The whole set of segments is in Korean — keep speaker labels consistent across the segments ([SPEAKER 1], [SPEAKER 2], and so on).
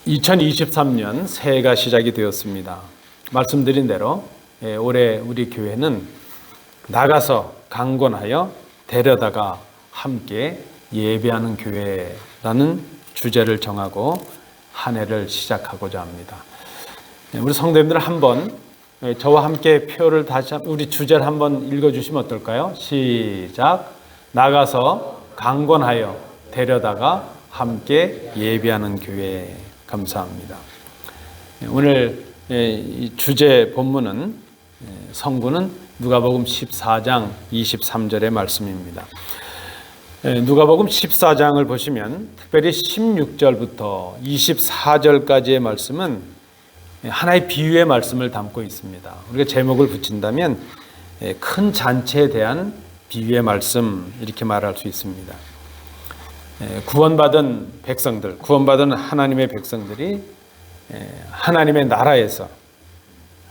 [SPEAKER 1] 2023년 새해가 시작이 되었습니다. 말씀드린 대로 올해 우리 교회는 나가서 강권하여 데려다가 함께 예배하는 교회라는 주제를 정하고 한 해를 시작하고자 합니다. 우리 성도님들 한번 저와 함께 표를 다시 우리 주제를 한번 읽어주시면 어떨까요? 시작. 나가서 강권하여 데려다가 함께 예배하는 교회. 감사합니다. 오늘 이 주제 본문은 성구는 누가복음 14장 23절의 말씀입니다. 누가복음 14장을 보시면 특별히 16절부터 24절까지의 말씀은 하나의 비유의 말씀을 담고 있습니다. 우리가 제목을 붙인다면 큰 잔치에 대한 비유의 말씀 이렇게 말할 수 있습니다. 구원받은 백성들, 구원받은 하나님의 백성들이 하나님의 나라에서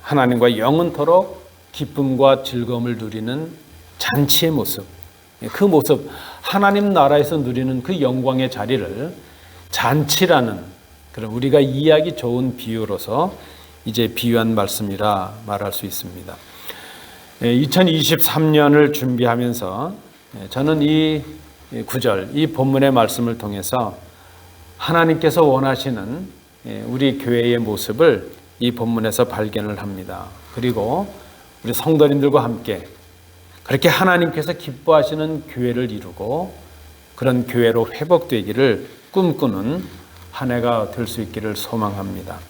[SPEAKER 1] 하나님과 영원토록 기쁨과 즐거움을 누리는 잔치의 모습, 그 모습, 하나님 나라에서 누리는 그 영광의 자리를 잔치라는 그런 우리가 이해하기 좋은 비유로서 이제 비유한 말씀이라 말할 수 있습니다. 2023년을 준비하면서 저는 이 구절, 이 본문의 말씀을 통해서 하나님께서 원하시는 우리 교회의 모습을 이 본문에서 발견을 합니다. 그리고 우리 성도님들과 함께 그렇게 하나님께서 기뻐하시는 교회를 이루고 그런 교회로 회복되기를 꿈꾸는 한 해가 될 수 있기를 소망합니다.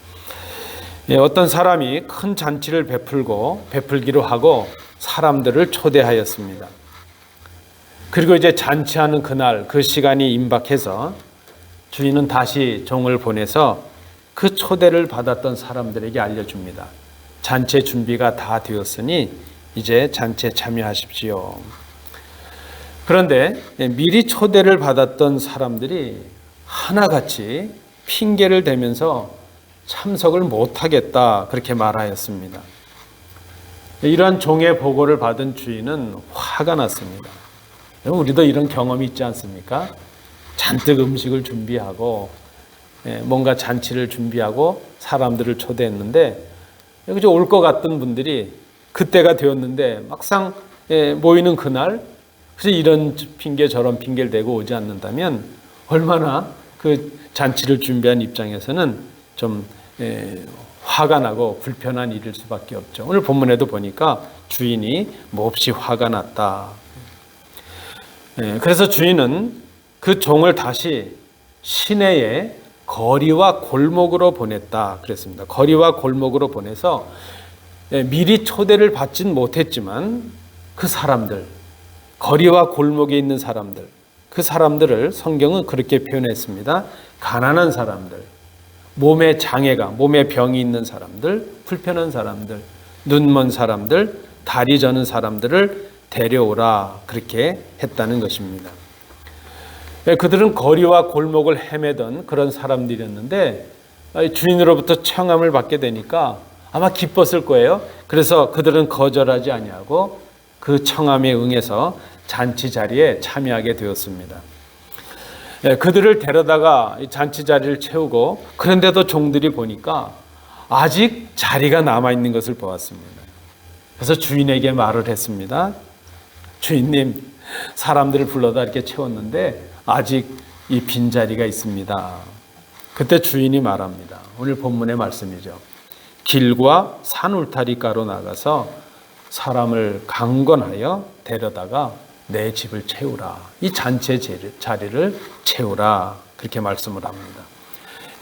[SPEAKER 1] 어떤 사람이 큰 잔치를 베풀기로 하고 사람들을 초대하였습니다. 그리고 이제 잔치하는 그날 그 시간이 임박해서 주인은 다시 종을 보내서 그 초대를 받았던 사람들에게 알려줍니다. 잔치의 준비가 다 되었으니 이제 잔치에 참여하십시오. 그런데 미리 초대를 받았던 사람들이 하나같이 핑계를 대면서 참석을 못하겠다 그렇게 말하였습니다. 이러한 종의 보고를 받은 주인은 화가 났습니다. 우리도 이런 경험이 있지 않습니까? 잔뜩 음식을 준비하고 뭔가 잔치를 준비하고 사람들을 초대했는데 여기 올 것 같던 분들이 그때가 되었는데 막상 모이는 그날 그래서 이런 핑계 저런 핑계를 대고 오지 않는다면 얼마나 그 잔치를 준비한 입장에서는 좀 화가 나고 불편한 일일 수밖에 없죠. 오늘 본문에도 보니까 주인이 몹시 화가 났다. 그래서 주인은 그 종을 다시 시내의 거리와 골목으로 보냈다 그랬습니다. 거리와 골목으로 보내서 미리 초대를 받진 못했지만 그 사람들, 거리와 골목에 있는 사람들, 그 사람들을 성경은 그렇게 표현했습니다. 가난한 사람들, 몸에 장애가, 몸에 병이 있는 사람들, 불편한 사람들, 눈먼 사람들, 다리 저는 사람들을 데려오라 그렇게 했다는 것입니다. 그들은 거리와 골목을 헤매던 그런 사람들이었는데 주인으로부터 청함을 받게 되니까 아마 기뻤을 거예요. 그래서 그들은 거절하지 아니하고 그 청함에 응해서 잔치 자리에 참여하게 되었습니다. 그들을 데려다가 잔치 자리를 채우고 그런데도 종들이 보니까 아직 자리가 남아있는 것을 보았습니다. 그래서 주인에게 말을 했습니다. 주인님, 사람들을 불러다 이렇게 채웠는데 아직 이 빈자리가 있습니다. 그때 주인이 말합니다. 오늘 본문의 말씀이죠. 길과 산 울타리가로 나가서 사람을 강권하여 데려다가 내 집을 채우라. 이 잔치의 자리를 채우라. 그렇게 말씀을 합니다.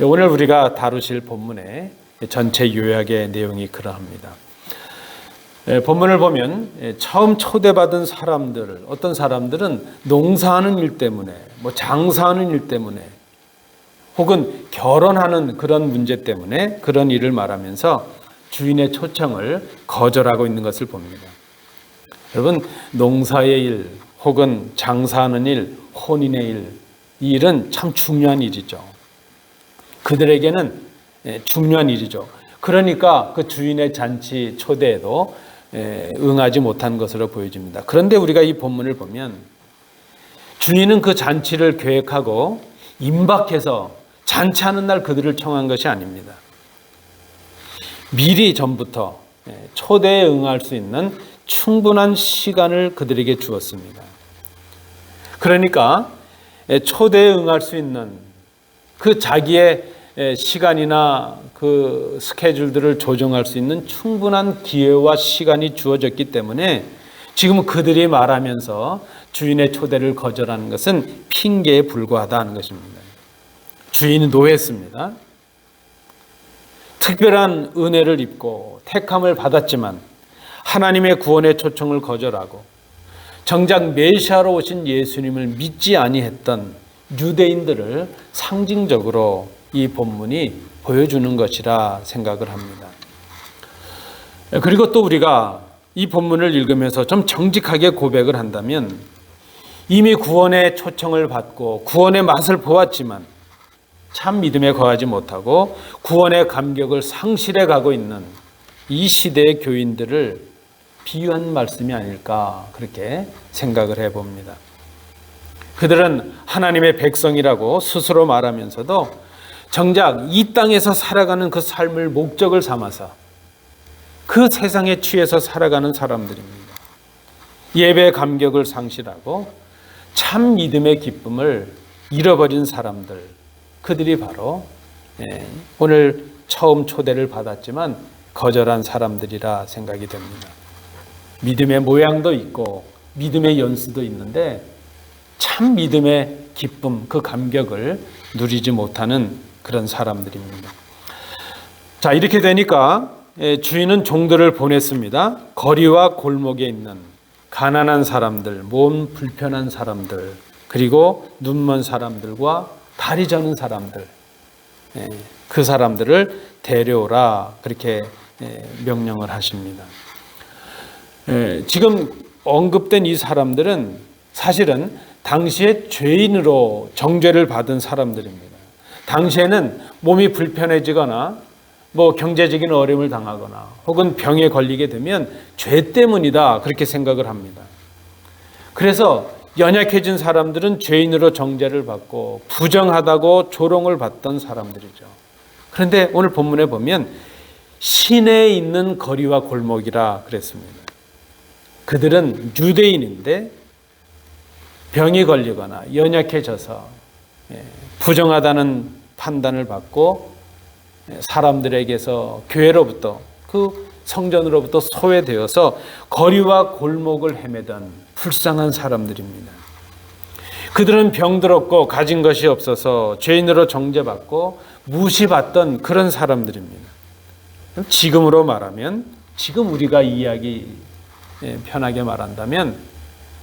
[SPEAKER 1] 오늘 우리가 다루실 본문의 전체 요약의 내용이 그러합니다. 본문을 보면 처음 초대받은 사람들, 어떤 사람들은 농사하는 일 때문에, 장사하는 일 때문에, 혹은 결혼하는 그런 문제 때문에 그런 일을 말하면서 주인의 초청을 거절하고 있는 것을 봅니다. 여러분, 농사의 일, 혹은 장사하는 일, 혼인의 일, 이 일은 참 중요한 일이죠. 그들에게는 중요한 일이죠. 그러니까 그 주인의 잔치 초대에도 응하지 못한 것으로 보여집니다. 그런데 우리가 이 본문을 보면 주인은 그 잔치를 계획하고 임박해서 잔치하는 날 그들을 청한 것이 아닙니다. 미리 전부터 초대에 응할 수 있는 충분한 시간을 그들에게 주었습니다. 그러니까 초대에 응할 수 있는 그 자기의 시간이나 그 스케줄들을 조정할 수 있는 충분한 기회와 시간이 주어졌기 때문에 지금 그들이 말하면서 주인의 초대를 거절하는 것은 핑계에 불과하다는 것입니다. 주인이 노했습니다. 특별한 은혜를 입고 택함을 받았지만 하나님의 구원의 초청을 거절하고 정작 메시아로 오신 예수님을 믿지 아니했던 유대인들을 상징적으로 이 본문이 보여주는 것이라 생각을 합니다. 그리고 또 우리가 이 본문을 읽으면서 좀 정직하게 고백을 한다면 이미 구원의 초청을 받고 구원의 맛을 보았지만 참 믿음에 거하지 못하고 구원의 감격을 상실해 가고 있는 이 시대의 교인들을 비유한 말씀이 아닐까 그렇게 생각을 해봅니다. 그들은 하나님의 백성이라고 스스로 말하면서도 정작 이 땅에서 살아가는 그 삶을 목적을 삼아서 그 세상에 취해서 살아가는 사람들입니다. 예배의 감격을 상실하고 참 믿음의 기쁨을 잃어버린 사람들, 그들이 바로 오늘 처음 초대를 받았지만 거절한 사람들이라 생각이 됩니다. 믿음의 모양도 있고 믿음의 연수도 있는데 참 믿음의 기쁨, 그 감격을 누리지 못하는 그런 사람들입니다. 자, 이렇게 되니까 주인은 종들을 보냈습니다. 거리와 골목에 있는 가난한 사람들, 몸 불편한 사람들, 그리고 눈먼 사람들과 다리 저는 사람들, 그 사람들을 데려오라 그렇게 명령을 하십니다. 지금 언급된 이 사람들은 사실은 당시에 죄인으로 정죄를 받은 사람들입니다. 당시에는 몸이 불편해지거나 뭐 경제적인 어려움을 당하거나 혹은 병에 걸리게 되면 죄 때문이다 그렇게 생각을 합니다. 그래서 연약해진 사람들은 죄인으로 정죄를 받고 부정하다고 조롱을 받던 사람들이죠. 그런데 오늘 본문에 보면 시내에 있는 거리와 골목이라 그랬습니다. 그들은 유대인인데 병이 걸리거나 연약해져서 부정하다는 판단을 받고 사람들에게서 교회로부터 그 성전으로부터 소외되어서 거리와 골목을 헤매던 불쌍한 사람들입니다. 그들은 병들었고 가진 것이 없어서 죄인으로 정죄받고 무시받던 그런 사람들입니다. 지금으로 말하면 지금 우리가 이야기 편하게 말한다면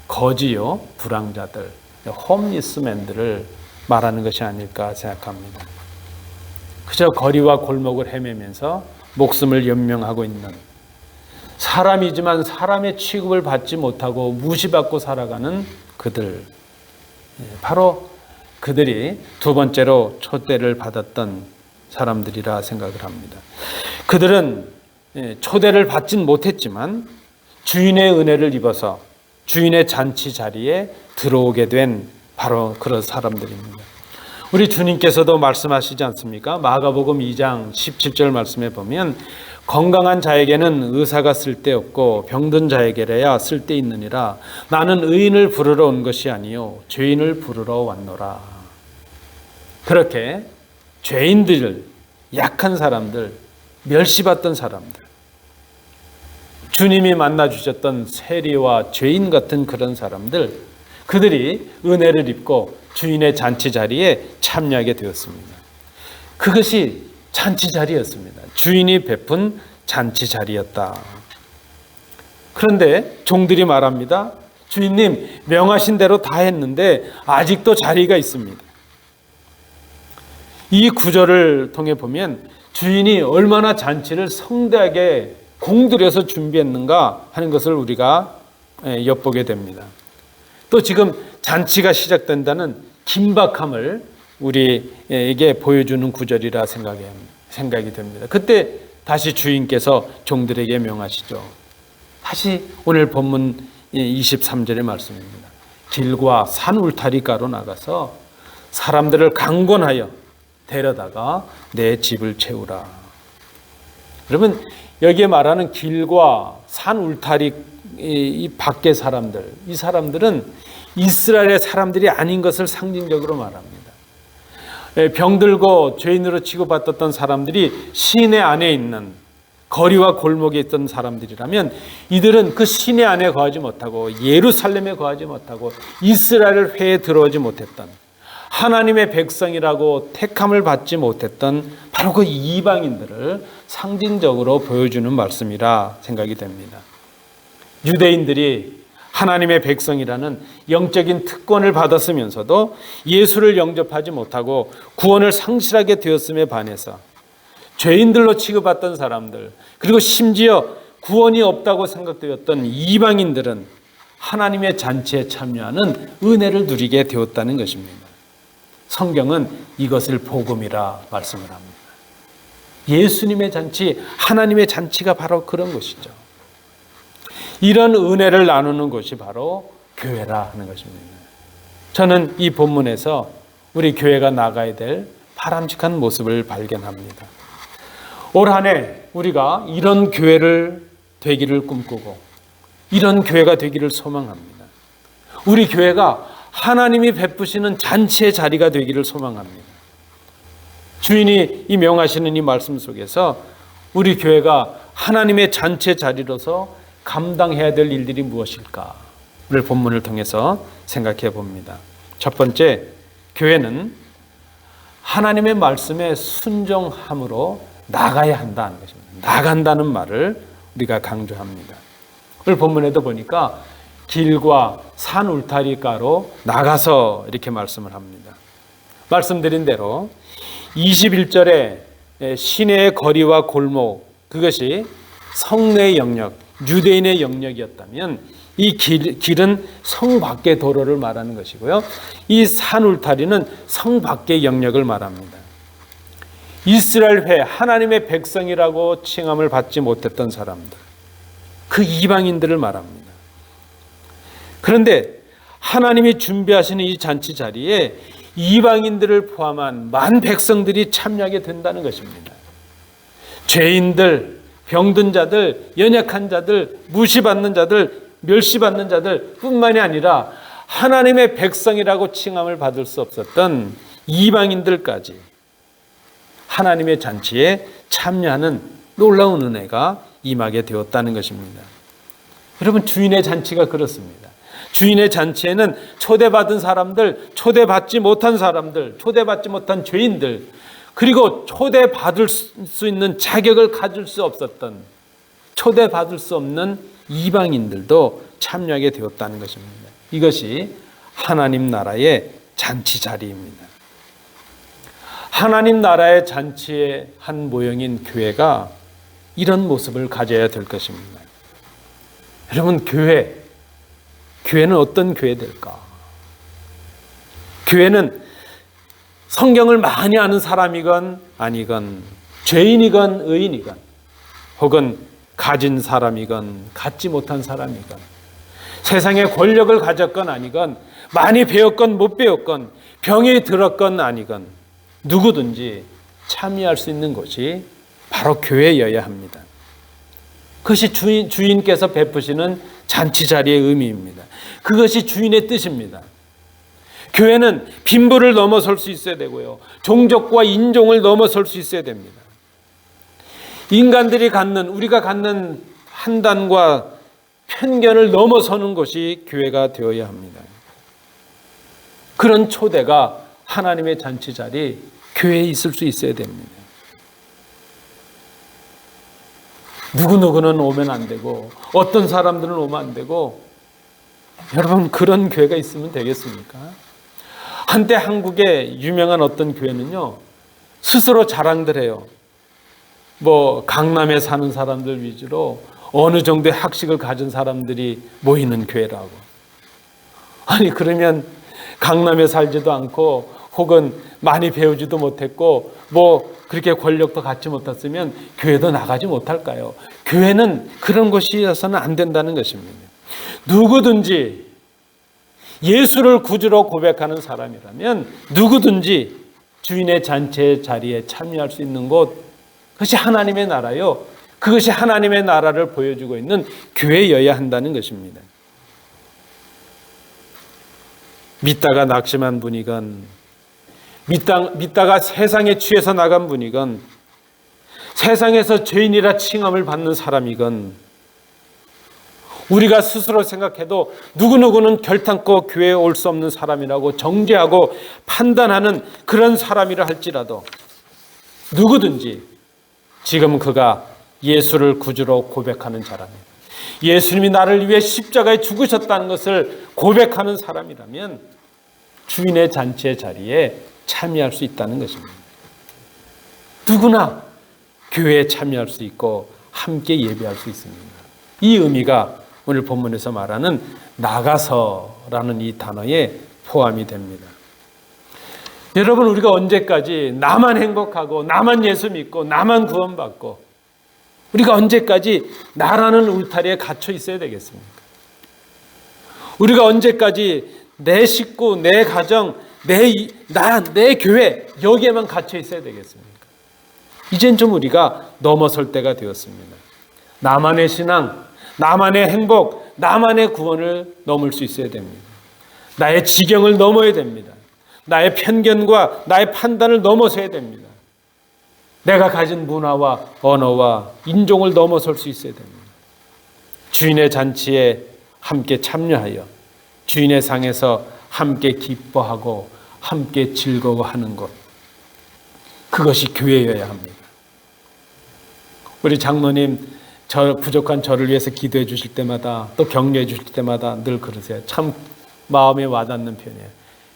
[SPEAKER 1] 거지요 불황자들, 홈리스맨들을 말하는 것이 아닐까 생각합니다. 그저 거리와 골목을 헤매면서 목숨을 연명하고 있는 사람이지만 사람의 취급을 받지 못하고 무시받고 살아가는 그들, 바로 그들이 두 번째로 초대를 받았던 사람들이라 생각을 합니다. 그들은 초대를 받진 못했지만 주인의 은혜를 입어서 주인의 잔치 자리에 들어오게 된 바로 그런 사람들입니다. 우리 주님께서도 말씀하시지 않습니까? 마가복음 2장 17절 말씀에 보면 건강한 자에게는 의사가 쓸데없고 병든 자에게라야 쓸데있느니라. 나는 의인을 부르러 온 것이 아니요 죄인을 부르러 왔노라. 그렇게 죄인들, 약한 사람들, 멸시받던 사람들, 주님이 만나주셨던 세리와 죄인 같은 그런 사람들, 그들이 은혜를 입고 주인의 잔치 자리에 참여하게 되었습니다. 그것이 잔치 자리였습니다. 주인이 베푼 잔치 자리였다. 그런데 종들이 말합니다. 주인님, 명하신 대로 다 했는데 아직도 자리가 있습니다. 이 구절을 통해 보면 주인이 얼마나 잔치를 성대하게 공들여서 준비했는가 하는 것을 우리가 엿보게 됩니다. 또 지금 잔치가 시작된다는 긴박함을 우리에게 보여주는 구절이라 생각이 됩니다. 그때 다시 주인께서 종들에게 명하시죠. 다시 오늘 본문 23절의 말씀입니다. 길과 산 울타리가로 나가서 사람들을 강권하여 데려다가 내 집을 채우라. 여러분, 여기에 말하는 길과 산 울타리 이 밖의 사람들, 이 사람들은 이스라엘의 사람들이 아닌 것을 상징적으로 말합니다. 병들고 죄인으로 취급받았던 사람들이 시내 안에 있는 거리와 골목에 있던 사람들이라면, 이들은 그 시내 안에 거하지 못하고 예루살렘에 거하지 못하고 이스라엘 회에 들어오지 못했던, 하나님의 백성이라고 택함을 받지 못했던 바로 그 이방인들을 상징적으로 보여주는 말씀이라 생각이 됩니다. 유대인들이 하나님의 백성이라는 영적인 특권을 받았으면서도 예수를 영접하지 못하고 구원을 상실하게 되었음에 반해서 죄인들로 취급받던 사람들, 그리고 심지어 구원이 없다고 생각되었던 이방인들은 하나님의 잔치에 참여하는 은혜를 누리게 되었다는 것입니다. 성경은 이것을 복음이라 말씀을 합니다. 예수님의 잔치, 하나님의 잔치가 바로 그런 것이죠. 이런 은혜를 나누는 것이 바로 교회라 하는 것입니다. 저는 이 본문에서 우리 교회가 나가야 될 바람직한 모습을 발견합니다. 올 한 해 우리가 이런 교회를 되기를 꿈꾸고 이런 교회가 되기를 소망합니다. 우리 교회가 하나님이 베푸시는 잔치의 자리가 되기를 소망합니다. 주인이 이 명하시는 이 말씀 속에서 우리 교회가 하나님의 잔치의 자리로서 감당해야 될 일들이 무엇일까를 본문을 통해서 생각해 봅니다. 첫 번째, 교회는 하나님의 말씀에 순종함으로 나가야 한다는 것입니다. 나간다는 말을 우리가 강조합니다. 오늘 본문에도 보니까 길과 산 울타리가로 나가서 이렇게 말씀을 합니다. 말씀드린 대로 21절에 시내의 거리와 골목, 그것이 성내의 영역, 유대인의 영역이었다면 이 길은 성 밖의 도로를 말하는 것이고요. 이 산 울타리는 성 밖의 영역을 말합니다. 이스라엘 회, 하나님의 백성이라고 칭함을 받지 못했던 사람들, 그 이방인들을 말합니다. 그런데 하나님이 준비하시는 이 잔치 자리에 이방인들을 포함한 만 백성들이 참여하게 된다는 것입니다. 죄인들, 병든 자들, 연약한 자들, 무시받는 자들, 멸시받는 자들 뿐만이 아니라 하나님의 백성이라고 칭함을 받을 수 없었던 이방인들까지 하나님의 잔치에 참여하는 놀라운 은혜가 임하게 되었다는 것입니다. 여러분, 주인의 잔치가 그렇습니다. 주인의 잔치에는 초대받은 사람들, 초대받지 못한 사람들, 초대받지 못한 죄인들, 그리고 초대받을 수 있는 자격을 가질 수 없었던, 초대받을 수 없는 이방인들도 참여하게 되었다는 것입니다. 이것이 하나님 나라의 잔치 자리입니다. 하나님 나라의 잔치의 한 모형인 교회가 이런 모습을 가져야 될 것입니다. 여러분, 교회는 어떤 교회 될까? 교회는 성경을 많이 아는 사람이건 아니건, 죄인이건 의인이건, 혹은 가진 사람이건 갖지 못한 사람이건, 세상에 권력을 가졌건 아니건, 많이 배웠건 못 배웠건, 병이 들었건 아니건, 누구든지 참여할 수 있는 곳이 바로 교회여야 합니다. 그것이 주인께서 베푸시는 잔치 자리의 의미입니다. 그것이 주인의 뜻입니다. 교회는 빈부를 넘어설 수 있어야 되고요, 종족과 인종을 넘어설 수 있어야 됩니다. 인간들이 우리가 갖는 판단과 편견을 넘어서는 것이 교회가 되어야 합니다. 그런 초대가 하나님의 잔치 자리, 교회에 있을 수 있어야 됩니다. 누구누구는 오면 안 되고 어떤 사람들은 오면 안 되고, 여러분, 그런 교회가 있으면 되겠습니까? 한때 한국의 유명한 어떤 교회는요, 스스로 자랑들 해요. 강남에 사는 사람들 위주로 어느 정도의 학식을 가진 사람들이 모이는 교회라고. 아니, 그러면 강남에 살지도 않고 혹은 많이 배우지도 못했고 그렇게 권력도 갖지 못했으면 교회도 나가지 못할까요? 교회는 그런 곳이어서는 안 된다는 것입니다. 누구든지 예수를 구주로 고백하는 사람이라면 누구든지 주인의 잔치의 자리에 참여할 수 있는 곳, 그것이 하나님의 나라요. 그것이 하나님의 나라를 보여주고 있는 교회여야 한다는 것입니다. 믿다가 낙심한 분이건, 믿다가 세상에 취해서 나간 분이건, 세상에서 죄인이라 칭함을 받는 사람이건, 우리가 스스로 생각해도 누구누구는 결탄코 교회에 올 수 없는 사람이라고 정죄하고 판단하는 그런 사람이라 할지라도 누구든지 지금 그가 예수를 구주로 고백하는 사람이에요. 예수님이 나를 위해 십자가에 죽으셨다는 것을 고백하는 사람이라면 주인의 잔치의 자리에 참여할 수 있다는 것입니다. 누구나 교회에 참여할 수 있고 함께 예배할 수 있습니다. 이 의미가 오늘 본문에서 말하는 나가서라는 이 단어에 포함이 됩니다. 여러분, 우리가 언제까지 나만 행복하고 나만 예수 믿고 나만 구원받고 우리가 언제까지 나라는 울타리에 갇혀 있어야 되겠습니까? 우리가 언제까지 내 식구, 내 가정, 내 교회 여기에만 갇혀 있어야 되겠습니까? 이젠 좀 우리가 넘어설 때가 되었습니다. 나만의 신앙, 나만의 행복, 나만의 구원을 넘을 수 있어야 됩니다. 나의 지경을 넘어야 됩니다. 나의 편견과 나의 판단을 넘어서야 됩니다. 내가 가진 문화와 언어와 인종을 넘어설 수 있어야 됩니다. 주인의 잔치에 함께 참여하여 주인의 상에서 함께 기뻐하고 함께 즐거워하는 것, 그것이 교회여야 합니다. 우리 장로님 부족한 저를 위해서 기도해 주실 때마다 또 격려해 주실 때마다 늘 그러세요. 참 마음에 와닿는 표현이에요.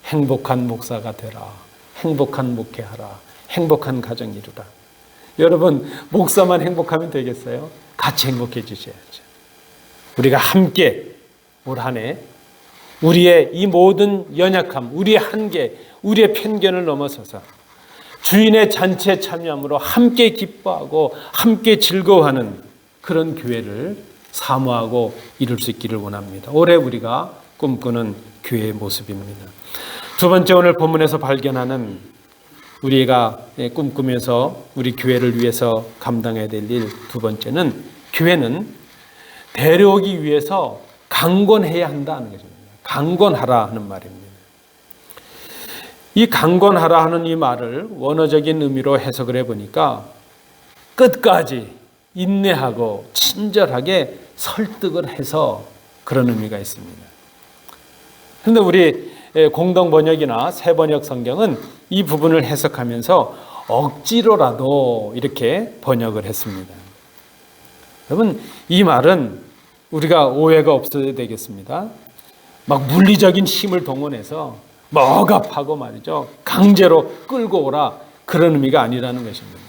[SPEAKER 1] 행복한 목사가 되라. 행복한 목회하라. 행복한 가정 이루라. 여러분, 목사만 행복하면 되겠어요? 같이 행복해 주셔야죠. 우리가 함께 올 한 해 우리의 이 모든 연약함, 우리의 한계, 우리의 편견을 넘어서서 주인의 잔치에 참여함으로 함께 기뻐하고 함께 즐거워하는 그런 교회를 사모하고 이룰 수 있기를 원합니다. 올해 우리가 꿈꾸는 교회의 모습입니다. 두 번째, 오늘 본문에서 발견하는 우리가 꿈꾸면서 우리 교회를 위해서 감당해야 될 일 두 번째는, 교회는 데려오기 위해서 강권해야 한다는 것입니다. 강권하라 하는 말입니다. 이 강권하라 하는 이 말을 원어적인 의미로 해석을 해보니까 끝까지 인내하고 친절하게 설득을 해서 그런 의미가 있습니다. 그런데 우리 공동 번역이나 새 번역 성경은 이 부분을 해석하면서 억지로라도 이렇게 번역을 했습니다. 여러분, 이 말은 우리가 오해가 없어야 되겠습니다. 막 물리적인 힘을 동원해서 억압하고 말이죠, 강제로 끌고 오라, 그런 의미가 아니라는 것입니다.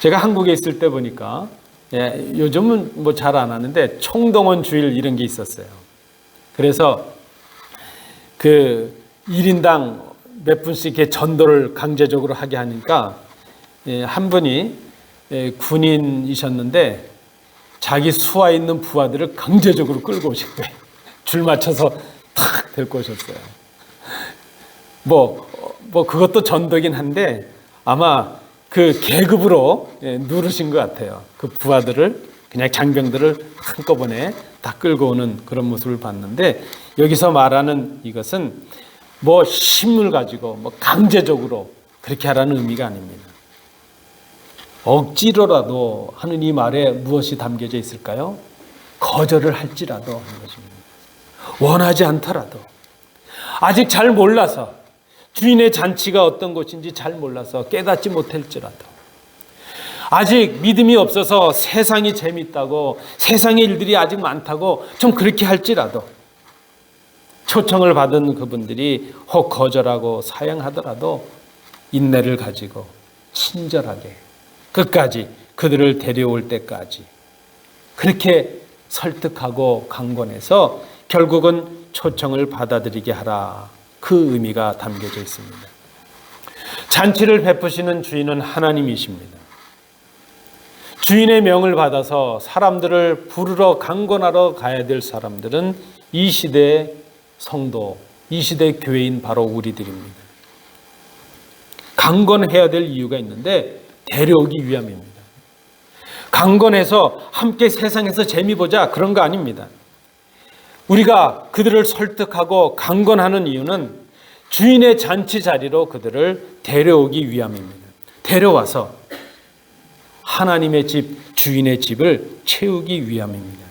[SPEAKER 1] 제가 한국에 있을 때 보니까 요즘은 뭐 잘 안 하는데 총동원 주일 이런 게 있었어요. 그래서 그 1인당 몇 분씩 이렇게 전도를 강제적으로 하게 하니까 한 분이 군인이셨는데 자기 수하에 있는 부하들을 강제적으로 끌고 오신 거예요. 줄 맞춰서 탁 데리고 오셨어요. 뭐 그것도 전도긴 한데 아마 그 계급으로 누르신 것 같아요. 그 부하들을, 그냥 장병들을 한꺼번에 다 끌고 오는 그런 모습을 봤는데, 여기서 말하는 이것은 뭐 힘을 가지고 뭐 강제적으로 그렇게 하라는 의미가 아닙니다. 억지로라도 하는 이 말에 무엇이 담겨져 있을까요? 거절을 할지라도 하는 것입니다. 원하지 않더라도, 아직 잘 몰라서, 주인의 잔치가 어떤 곳인지 잘 몰라서 깨닫지 못할지라도, 아직 믿음이 없어서 세상이 재밌다고, 세상의 일들이 아직 많다고 좀 그렇게 할지라도, 초청을 받은 그분들이 혹 거절하고 사양하더라도 인내를 가지고 친절하게 끝까지 그들을 데려올 때까지 그렇게 설득하고 강권해서 결국은 초청을 받아들이게 하라, 그 의미가 담겨져 있습니다. 잔치를 베푸시는 주인은 하나님이십니다. 주인의 명을 받아서 사람들을 부르러 강권하러 가야 될 사람들은 이 시대의 성도, 이 시대의 교회인 바로 우리들입니다. 강건해야 될 이유가 있는데 데려오기 위함입니다. 강건해서 함께 세상에서 재미 보자 그런 거 아닙니다. 우리가 그들을 설득하고 강건하는 이유는 주인의 잔치 자리로 그들을 데려오기 위함입니다. 데려와서 하나님의 집, 주인의 집을 채우기 위함입니다.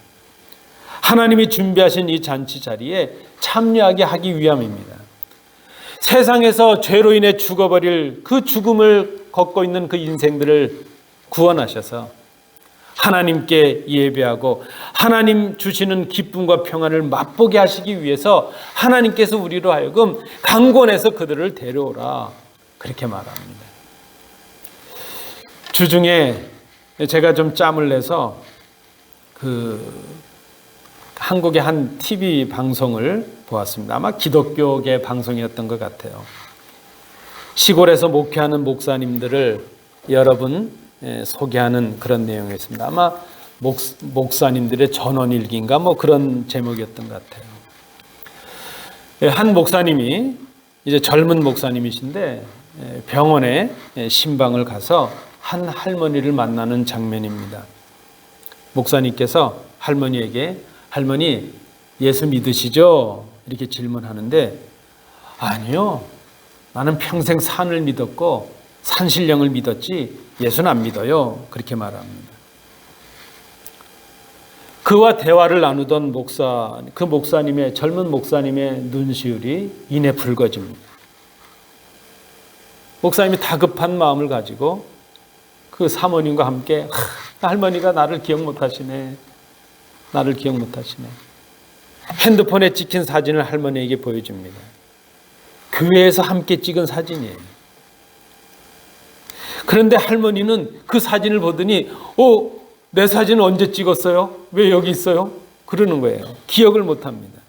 [SPEAKER 1] 하나님이 준비하신 이 잔치 자리에 참여하게 하기 위함입니다. 세상에서 죄로 인해 죽어버릴 그 죽음을 걷고 있는 그 인생들을 구원하셔서 하나님께 예배하고 하나님 주시는 기쁨과 평안을 맛보게 하시기 위해서 하나님께서 우리로 하여금 강권해서 그들을 데려오라 그렇게 말합니다. 주중에 제가 좀 짬을 내서 한국의 한 TV 방송을 보았습니다. 아마 기독교계 방송이었던 것 같아요. 시골에서 목회하는 목사님들을 여러분 소개하는 그런 내용이었습니다. 아마 목사님들의 전원일기인가 뭐 그런 제목이었던 것 같아요. 한 목사님이 이제 젊은 목사님이신데 병원에 신방을 가서 한 할머니를 만나는 장면입니다. 목사님께서 할머니에게 할머니 예수 믿으시죠? 이렇게 질문하는데 아니요. 나는 평생 산을 믿었고 산신령을 믿었지 예수는 안 믿어요. 그렇게 말합니다. 그와 대화를 나누던 그 목사님의 젊은 목사님의 눈시울이 이내 붉어집니다. 목사님이 다급한 마음을 가지고 그 사모님과 함께 할머니가 나를 기억 못하시네. 나를 기억 못하시네. 핸드폰에 찍힌 사진을 할머니에게 보여줍니다. 교회에서 함께 찍은 사진이에요. 그런데 할머니는 그 사진을 보더니 내 사진을 언제 찍었어요? 왜 여기 있어요? 그러는 거예요. 기억을 못합니다.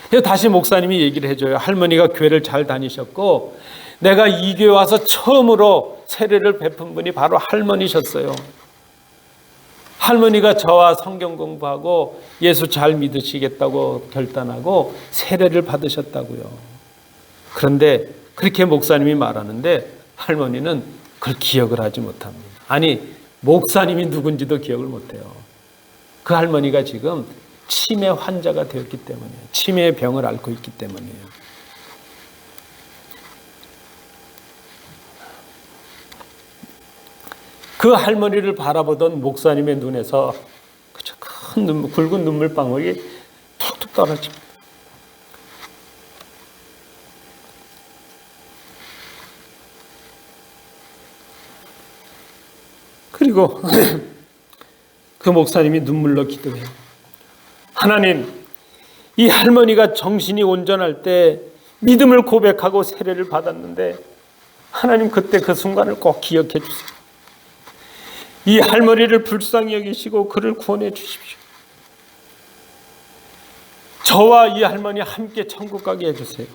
[SPEAKER 1] 그래서 다시 목사님이 얘기를 해줘요. 할머니가 교회를 잘 다니셨고 내가 이 교회 와서 처음으로 세례를 베푼 분이 바로 할머니셨어요. 할머니가 저와 성경 공부하고 예수 잘 믿으시겠다고 결단하고 세례를 받으셨다고요. 그런데 그렇게 목사님이 말하는데 할머니는 그걸 기억을 하지 못합니다. 아니 목사님이 누군지도 기억을 못해요. 그 할머니가 지금 치매 환자가 되었기 때문이에요. 치매의 병을 앓고 있기 때문이에요. 그 할머니를 바라보던 목사님의 눈에서 그저 큰 굵은 눈물방울이 툭툭 떨어집니다. 그리고 그 목사님이 눈물로 기도해요. 하나님, 이 할머니가 정신이 온전할 때 믿음을 고백하고 세례를 받았는데 하나님 그때 그 순간을 꼭 기억해 주세요. 이 할머니를 불쌍히 여기시고 그를 구원해 주십시오. 저와 이 할머니 함께 천국 가게 해주세요.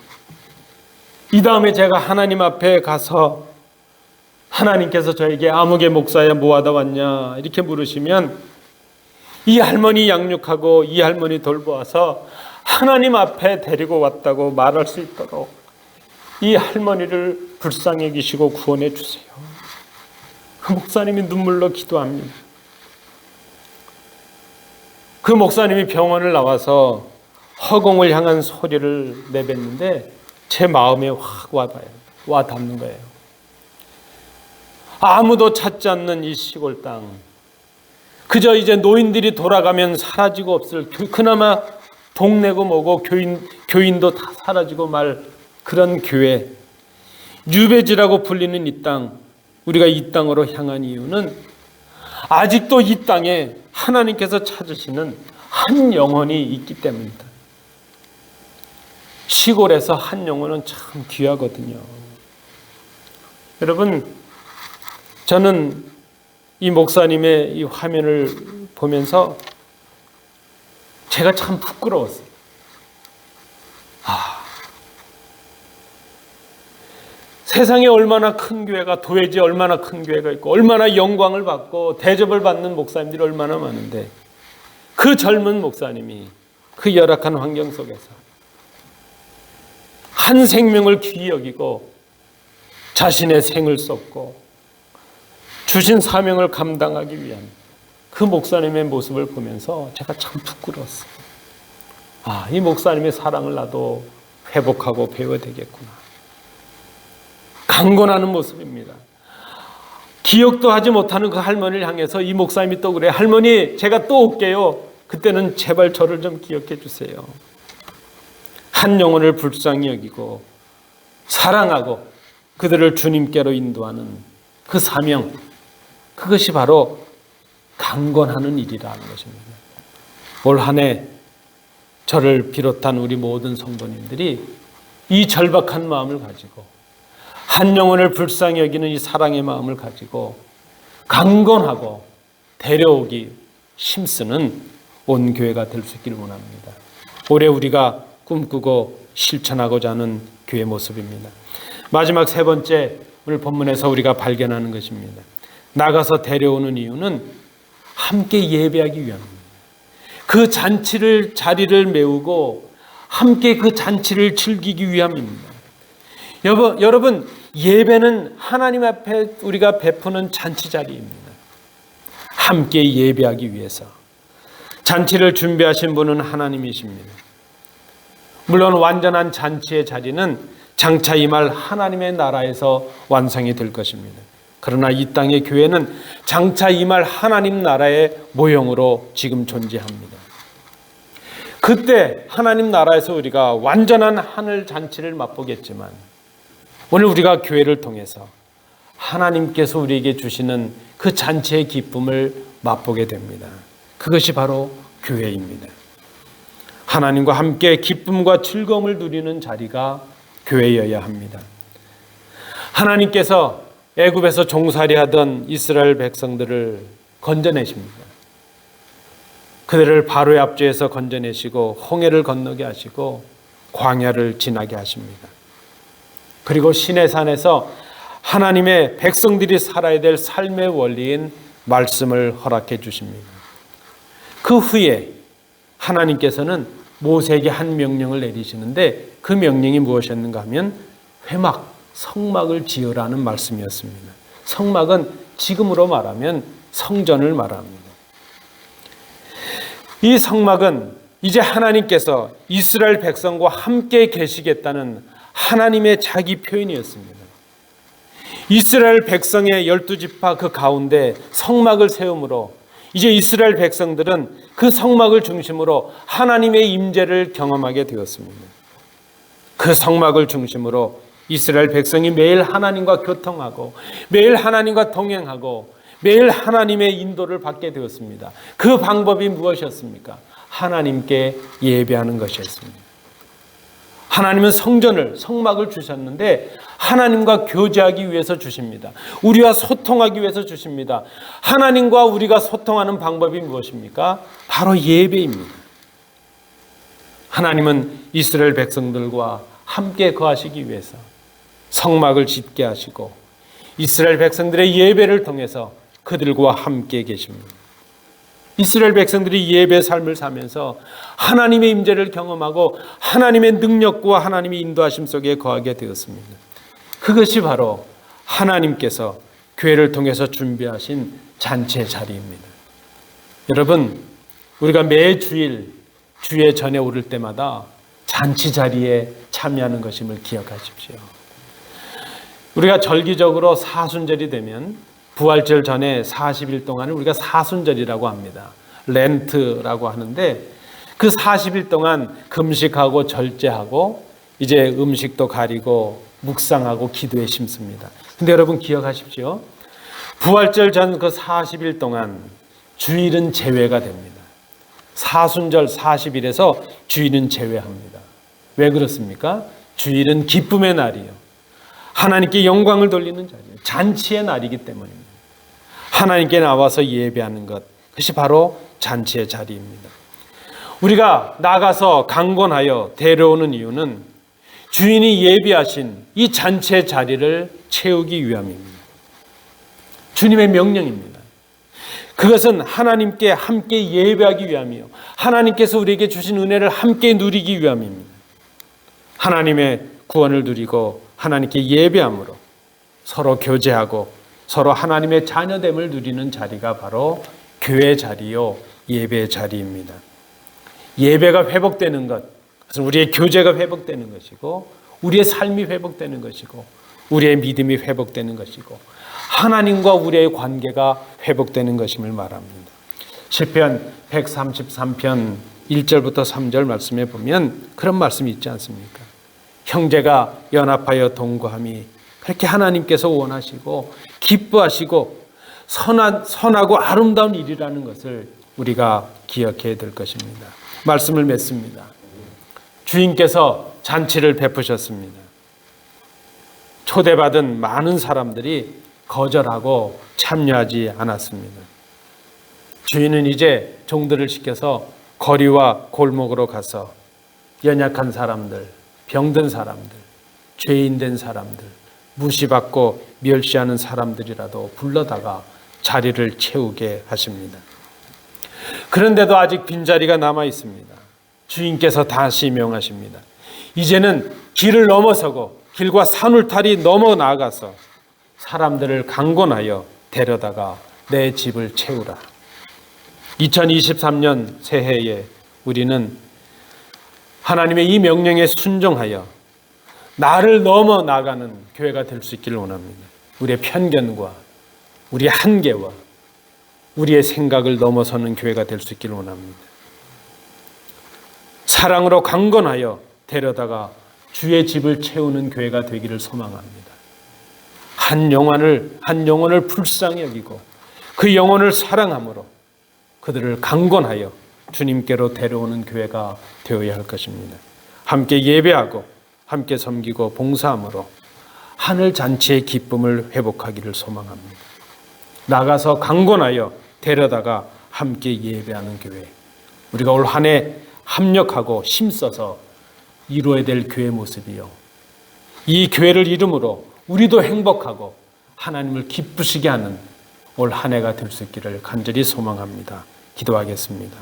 [SPEAKER 1] 이 다음에 제가 하나님 앞에 가서 하나님께서 저에게 아무개 목사야 뭐하다 왔냐 이렇게 물으시면 이 할머니 양육하고 이 할머니 돌보아서 하나님 앞에 데리고 왔다고 말할 수 있도록 이 할머니를 불쌍히 여기시고 구원해 주세요. 그 목사님이 눈물로 기도합니다. 그 목사님이 병원을 나와서 허공을 향한 소리를 내뱉는데 제 마음에 확 와 닿는 거예요. 아무도 찾지 않는 이 시골 땅, 그저 이제 노인들이 돌아가면 사라지고 없을 그나마 동네고 뭐고 교인도 다 사라지고 말 그런 교회, 유배지라고 불리는 이 땅, 우리가 이 땅으로 향한 이유는 아직도 이 땅에 하나님께서 찾으시는 한 영혼이 있기 때문입니다. 시골에서 한 영혼은 참 귀하거든요. 여러분, 저는 이 목사님의 이 화면을 보면서 제가 참 부끄러웠어요. 세상에 얼마나 큰 교회가, 도회지에 얼마나 큰 교회가 있고 얼마나 영광을 받고 대접을 받는 목사님들이 얼마나 많은데 그 젊은 목사님이 그 열악한 환경 속에서 한 생명을 귀히 여기고 자신의 생을 쏟고 주신 사명을 감당하기 위한 그 목사님의 모습을 보면서 제가 참 부끄러웠어요. 이 목사님의 사랑을 나도 회복하고 배워야 되겠구나. 강권하는 모습입니다. 기억도 하지 못하는 그 할머니를 향해서 이 목사님이 또 그래, 할머니 제가 또 올게요. 그때는 제발 저를 좀 기억해 주세요. 한 영혼을 불쌍히 여기고 사랑하고 그들을 주님께로 인도하는 그 사명, 그것이 바로 강권하는 일이라는 것입니다. 올 한 해 저를 비롯한 우리 모든 성도님들이 이 절박한 마음을 가지고 한 영혼을 불쌍히 여기는 이 사랑의 마음을 가지고 강권하고 데려오기 힘쓰는 온 교회가 될 수 있기를 원합니다. 올해 우리가 꿈꾸고 실천하고자 하는 교회 모습입니다. 마지막 세 번째 오늘 본문에서 우리가 발견하는 것입니다. 나가서 데려오는 이유는 함께 예배하기 위함입니다. 그 자리를 메우고 함께 그 잔치를 즐기기 위함입니다. 여러분, 예배는 하나님 앞에 우리가 베푸는 잔치 자리입니다. 함께 예배하기 위해서 잔치를 준비하신 분은 하나님이십니다. 물론 완전한 잔치의 자리는 장차 임할 하나님의 나라에서 완성이 될 것입니다. 그러나 이 땅의 교회는 장차 임할 하나님 나라의 모형으로 지금 존재합니다. 그때 하나님 나라에서 우리가 완전한 하늘 잔치를 맛보겠지만 오늘 우리가 교회를 통해서 하나님께서 우리에게 주시는 그 잔치의 기쁨을 맛보게 됩니다. 그것이 바로 교회입니다. 하나님과 함께 기쁨과 즐거움을 누리는 자리가 교회여야 합니다. 하나님께서 애굽에서 종살이하던 이스라엘 백성들을 건져내십니다. 그들을 바로의 앞주에서 건져내시고 홍해를 건너게 하시고 광야를 지나게 하십니다. 그리고 시내산에서 하나님의 백성들이 살아야 될 삶의 원리인 말씀을 허락해 주십니다. 그 후에 하나님께서는 모세에게 한 명령을 내리시는데 그 명령이 무엇이었는가 하면 회막, 성막을 지으라는 말씀이었습니다. 성막은 지금으로 말하면 성전을 말합니다. 이 성막은 이제 하나님께서 이스라엘 백성과 함께 계시겠다는 하나님의 자기 표현이었습니다. 이스라엘 백성의 12지파 그 가운데 성막을 세움으로 이제 이스라엘 백성들은 그 성막을 중심으로 하나님의 임재를 경험하게 되었습니다. 그 성막을 중심으로 이스라엘 백성이 매일 하나님과 교통하고 매일 하나님과 동행하고 매일 하나님의 인도를 받게 되었습니다. 그 방법이 무엇이었습니까? 하나님께 예배하는 것이었습니다. 하나님은 성막을 주셨는데 하나님과 교제하기 위해서 주십니다. 우리와 소통하기 위해서 주십니다. 하나님과 우리가 소통하는 방법이 무엇입니까? 바로 예배입니다. 하나님은 이스라엘 백성들과 함께 거하시기 위해서 성막을 짓게 하시고 이스라엘 백성들의 예배를 통해서 그들과 함께 계십니다. 이스라엘 백성들이 예배 삶을 살면서 하나님의 임재를 경험하고 하나님의 능력과 하나님의 인도하심 속에 거하게 되었습니다. 그것이 바로 하나님께서 교회를 통해서 준비하신 잔치의 자리입니다. 여러분, 우리가 매 주일 주의 전에 오를 때마다 잔치 자리에 참여하는 것임을 기억하십시오. 우리가 절기적으로 사순절이 되면 부활절 전에 40일 동안을 우리가 사순절이라고 합니다. 렌트라고 하는데 그 40일 동안 금식하고 절제하고 이제 음식도 가리고 묵상하고 기도에 심습니다. 근데 여러분 기억하십시오. 부활절 전 그 40일 동안 주일은 제외가 됩니다. 사순절 40일에서 주일은 제외합니다. 왜 그렇습니까? 주일은 기쁨의 날이에요. 하나님께 영광을 돌리는 자리예요. 잔치의 날이기 때문입니다. 하나님께 나와서 예배하는 것, 그것이 바로 잔치의 자리입니다. 우리가 나가서 강권하여 데려오는 이유는 주인이 예비하신 이 잔치의 자리를 채우기 위함입니다. 주님의 명령입니다. 그것은 하나님께 함께 예배하기 위함이요, 하나님께서 우리에게 주신 은혜를 함께 누리기 위함입니다. 하나님의 구원을 누리고 하나님께 예배함으로 서로 교제하고 서로 하나님의 자녀됨을 누리는 자리가 바로 교회 자리요, 예배 자리입니다. 예배가 회복되는 것, 그것은 우리의 교제가 회복되는 것이고 우리의 삶이 회복되는 것이고 우리의 믿음이 회복되는 것이고 하나님과 우리의 관계가 회복되는 것임을 말합니다. 시편 133편 1절부터 3절 말씀에 보면 그런 말씀이 있지 않습니까? 형제가 연합하여 동거함이 그렇게 하나님께서 원하시고 기뻐하시고 선하고 아름다운 일이라는 것을 우리가 기억해야 될 것입니다. 말씀을 맺습니다. 주인께서 잔치를 베푸셨습니다. 초대받은 많은 사람들이 거절하고 참여하지 않았습니다. 주인은 이제 종들을 시켜서 거리와 골목으로 가서 연약한 사람들, 병든 사람들, 죄인된 사람들, 무시받고 멸시하는 사람들이라도 불러다가 자리를 채우게 하십니다. 그런데도 아직 빈자리가 남아 있습니다. 주인께서 다시 명하십니다. 이제는 길을 넘어서고 길과 산울타리 넘어 나가서 사람들을 강권하여 데려다가 내 집을 채우라. 2023년 새해에 우리는 하나님의 이 명령에 순종하여 나를 넘어 나가는 교회가 될 수 있기를 원합니다. 우리의 편견과 우리의 한계와 우리의 생각을 넘어서는 교회가 될 수 있기를 원합니다. 사랑으로 강건하여 데려다가 주의 집을 채우는 교회가 되기를 소망합니다. 한 영혼을 불쌍히 여기고 그 영혼을 사랑함으로 그들을 강건하여 주님께로 데려오는 교회가 되어야 할 것입니다. 함께 예배하고 함께 섬기고 봉사함으로 하늘 잔치의 기쁨을 회복하기를 소망합니다. 나가서 강건하여 데려다가 함께 예배하는 교회, 우리가 올 한 해 합력하고 힘써서 이루어야 될 교회 모습이요, 이 교회를 이름으로 우리도 행복하고 하나님을 기쁘시게 하는 올 한 해가 될 수 있기를 간절히 소망합니다. 기도하겠습니다.